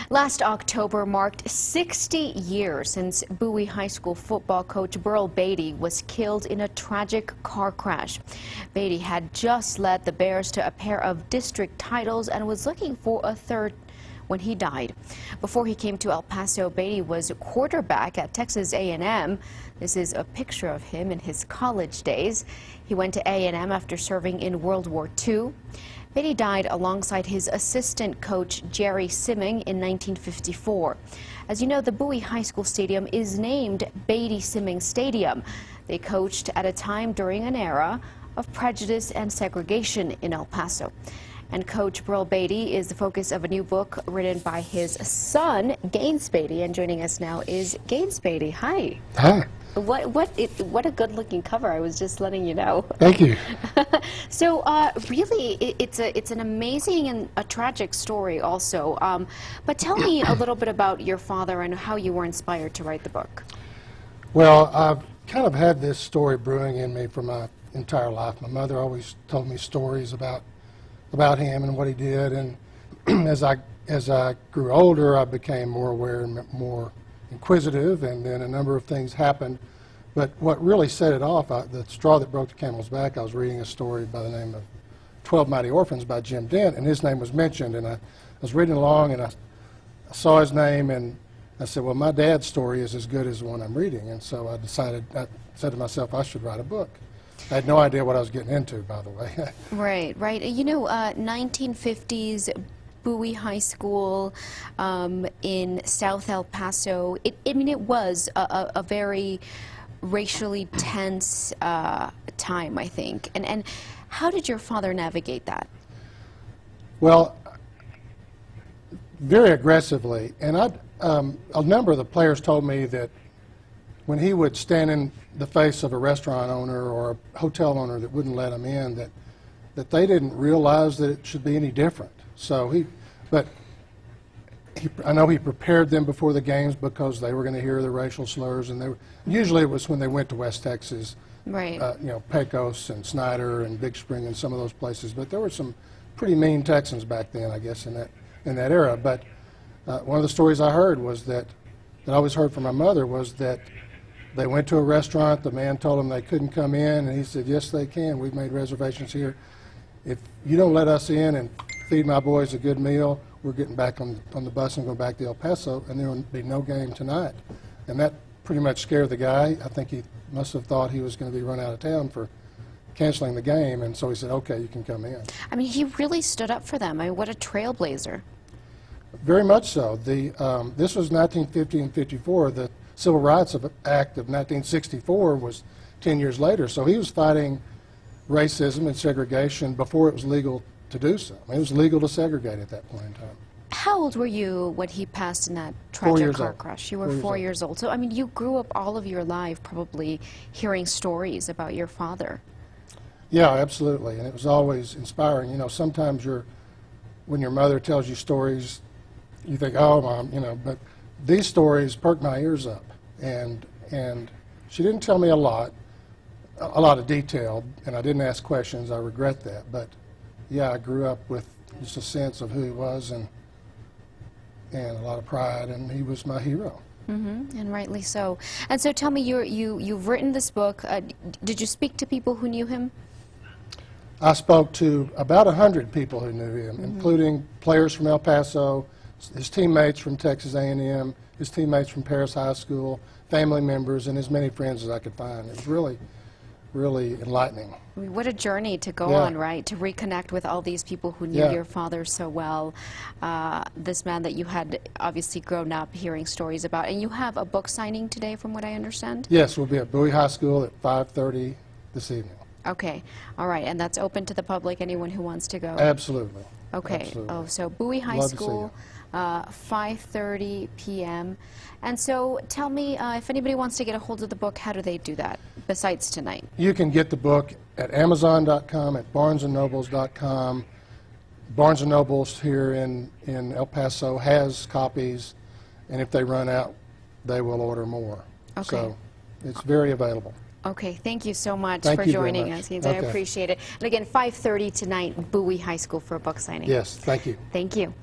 Last October marked 60 years since Bowie High School football coach Baty was killed in a tragic car crash. Baty had just led the Bears to a pair of district titles and was looking for a third when he died. Before he came to El Paso, Baty was quarterback at Texas A&M. This is a picture of him in his college days. He went to A&M after serving in World War II. Baty died alongside his assistant coach Jerry Simming in 1954. As you know, the Bowie High School Stadium is named Baty Simming Stadium. They coached at a time during an era of prejudice and segregation in El Paso. And Coach Baty is the focus of a new book written by his son, Gaines Baty. And joining us now is Gaines Baty. Hi. Hi. What a good-looking cover. I was just letting you know. Thank you. So really, it's an amazing and a tragic story also. But tell me a little bit about your father and how you were inspired to write the book. Well, I've kind of had this story brewing in me for my entire life. My mother always told me stories about him and what he did, and as I grew older, I became more aware and more inquisitive, and then a number of things happened. But what really set it off, the straw that broke the camel's back, I was reading a story by the name of 12 Mighty Orphans by Jim Dent, and his name was mentioned, and I was reading along, and I saw his name, and I said, well, my dad's story is as good as the one I'm reading, and so I said to myself, I should write a book. I had no idea what I was getting into, by the way. Right. You know, 1950s Bowie High School in South El Paso. I mean, it was a very racially tense time, I think. And how did your father navigate that? Well, very aggressively. And a number of the players told me that when he would stand in the face of a restaurant owner or a hotel owner that wouldn't let him in, that they didn't realize that it should be any different. So I know he prepared them before the games because they were going to hear the racial slurs, and usually it was when they went to West Texas, right? You know, Pecos and Snyder and Big Spring and some of those places. But there were some pretty mean Texans back then, I guess, in that era. But one of the stories I heard was that I always heard from my mother was that they went to a restaurant, the man told them they couldn't come in, and he said, yes, they can. We've made reservations here. If you don't let us in and feed my boys a good meal, we're getting back on the bus and going back to El Paso, and there will be no game tonight. And that pretty much scared the guy. I think he must have thought he was going to be run out of town for canceling the game, and so he said, okay, you can come in. I mean, he really stood up for them. I mean, what a trailblazer. Very much so. This was 1950 and 54. The Civil Rights Act of 1964 was 10 years later, so he was fighting racism and segregation before it was legal to do so. I mean, it was legal to segregate at that point in time. How old were you when he passed in that tragic car crash? You were 4 years old. So, I mean, you grew up all of your life probably hearing stories about your father. Yeah, absolutely, and it was always inspiring. You know, sometimes when your mother tells you stories, you think, oh, Mom, you know, but these stories perked my ears up, and she didn't tell me a lot of detail, and I didn't ask questions. I regret that, but yeah, I grew up with just a sense of who he was and a lot of pride, and he was my hero. Mm-hmm, and rightly so. And so tell me, you've written this book. Did you speak to people who knew him? I spoke to about 100 people who knew him, including players from El Paso, his teammates from Texas A&M, his teammates from Paris High School, family members, and as many friends as I could find. It was really, really enlightening. I mean, what a journey to go on, right? To reconnect with all these people who knew your father so well. This man that you had obviously grown up hearing stories about. And you have a book signing today, from what I understand? Yes, we'll be at Bowie High School at 5:30 this evening. Okay, all right, and that's open to the public, anyone who wants to go? Absolutely. Okay, absolutely. Oh, so Bowie High School, 5:30 p.m. And so tell me, if anybody wants to get a hold of the book, how do they do that, besides tonight? You can get the book at Amazon.com, at BarnesandNobles.com. Barnes & Nobles here in El Paso has copies, and if they run out, they will order more. Okay. So it's very available. Okay, thank you so much for joining us. I appreciate it. And again, 5:30 tonight, Bowie High School for a book signing. Yes, thank you. Thank you.